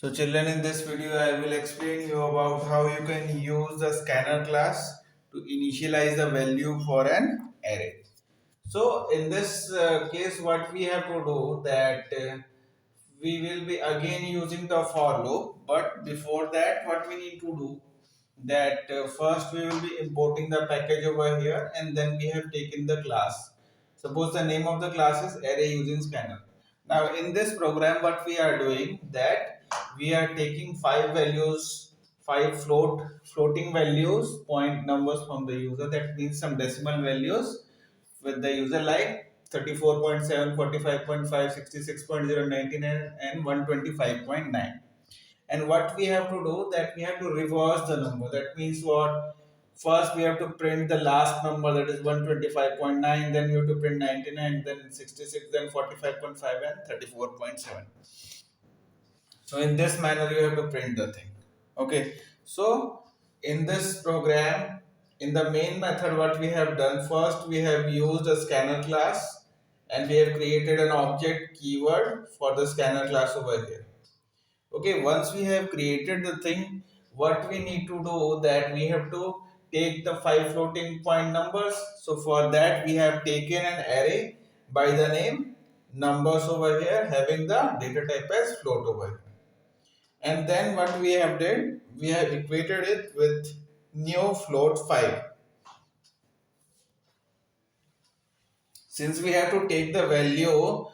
So children, in this video I will explain you about how you can use the scanner class to initialize the value for an array. So in this case what we have to do that we will be again using the for loop, but before that what we need to do that first we will be importing the package over here, and then we have taken the class. Suppose the name of the class is array using scanner. Now in this program what we are doing that we are taking five values, five floating values, point numbers from the user, that means some decimal values with the user like 34.7, 45.5, 66.0, 99 and 125.9. And what we have to do that we have to reverse the number. That means what? First we have to print the last number, that is 125.9, then you have to print 99, then 66, then 45.5 and 34.7. So in this manner you have to print the thing. Okay, so in this program, in the main method what we have done, first we have used a scanner class and we have created an object keyword for the scanner class over here. Okay, once we have created the thing, what we need to do that we have to take the five floating point numbers. So for that we have taken an array by the name numbers over here, having the data type as float over here. And then what we have did, we have equated it with new float 5. Since we have to take the value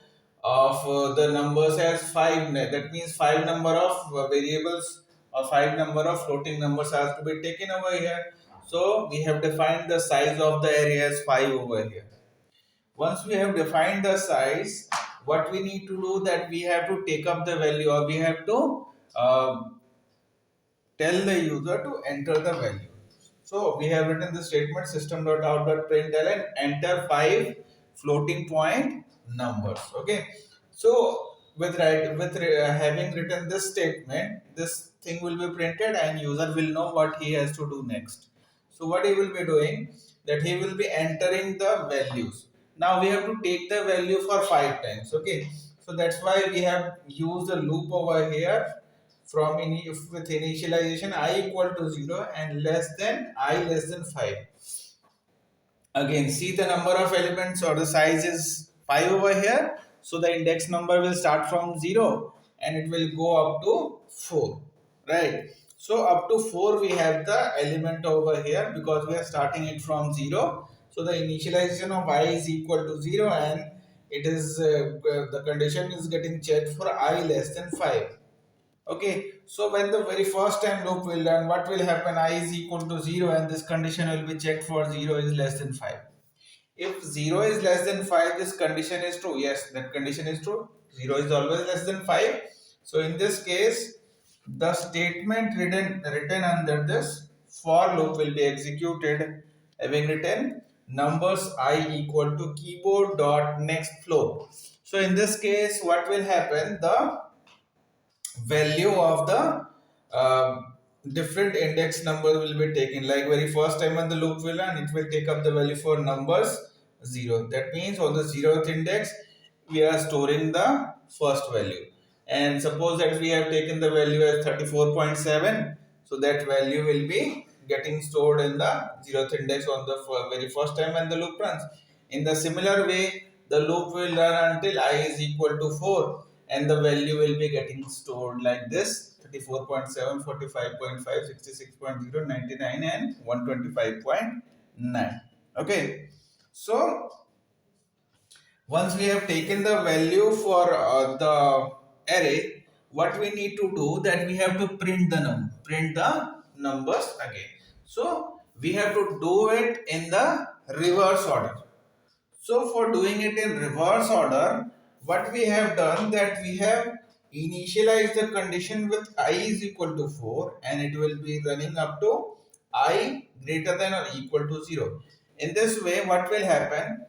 of the numbers as 5, that means 5 number of variables or 5 number of floating numbers has to be taken over here. So we have defined the size of the array as 5 over here. Once we have defined the size, what we need to do that we have to take up the value, or we have to tell the user to enter the value. So we have written the statement system.out.println enter 5 floating point numbers. Okay. So having written this statement, this thing will be printed and user will know what he has to do next. So what he will be doing that he will be entering the values. Now we have to take the value for 5 times. Okay. So that's why we have used a loop over here from with initialization I equal to 0 and less than I less than 5. Again, see the number of elements or the size is 5 over here. So the index number will start from 0 and it will go up to 4. Right. So up to 4 we have the element over here because we are starting it from 0. So the initialization of I is equal to 0 and it is the condition is getting checked for I less than 5. Okay, so when the very first time loop will run, what will happen? I is equal to 0 and this condition will be checked for 0 is less than 5. If 0 is less than 5, this condition is true. Yes, that condition is true. 0 is always less than 5. So in this case, the statement written under this for loop will be executed having written numbers I equal to keyboard dot next float. So in this case, what will happen? The value of the different index number will be taken. Like very first time when the loop will run, it will take up the value for numbers 0. That means on the 0th index we are storing the first value, and suppose that we have taken the value as 34.7, so that value will be getting stored in the 0th index on the very first time when the loop runs. In the similar way, the loop will run until I is equal to 4 and the value will be getting stored like this: 34.7, 45.5, 66.0, 99 and 125.9. Okay, so once we have taken the value for the array, what we need to do that we have to print the numbers again. So we have to do it in the reverse order. So for doing it in reverse order, what we have done that we have initialized the condition with I is equal to 4 and it will be running up to I greater than or equal to 0. In this way, what will happen?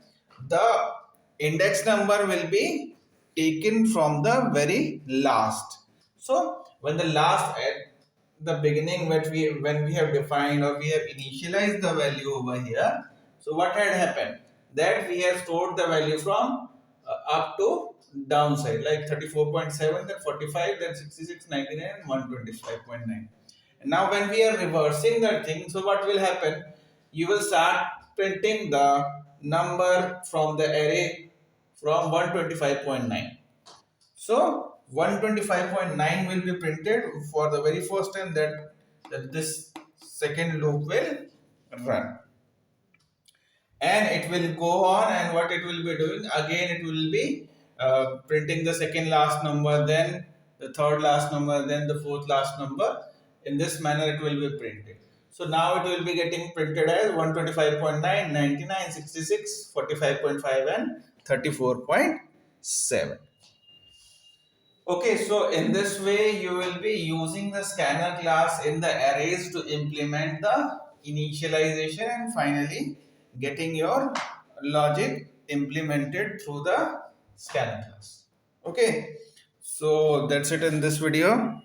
The index number will be taken from the very last. So when the last at the beginning when we have defined or we have initialized the value over here, so what had happened? That we have stored the value from up to downside, like 34.7, then 45, then 66, 99, and 125.9. And now when we are reversing that thing, so what will happen? You will start printing the number from the array from 125.9. So 125.9 will be printed for the very first time that this second loop will run, and it will go on, and what it will be doing again, it will be printing the second last number, then the third last number, then the fourth last number. In this manner it will be printed. So now it will be getting printed as 125.9, 99, 66, 45.5, and 34.7. Okay, so in this way, you will be using the scanner class in the arrays to implement the initialization and finally getting your logic implemented through the scanner class. Okay, so that's it in this video.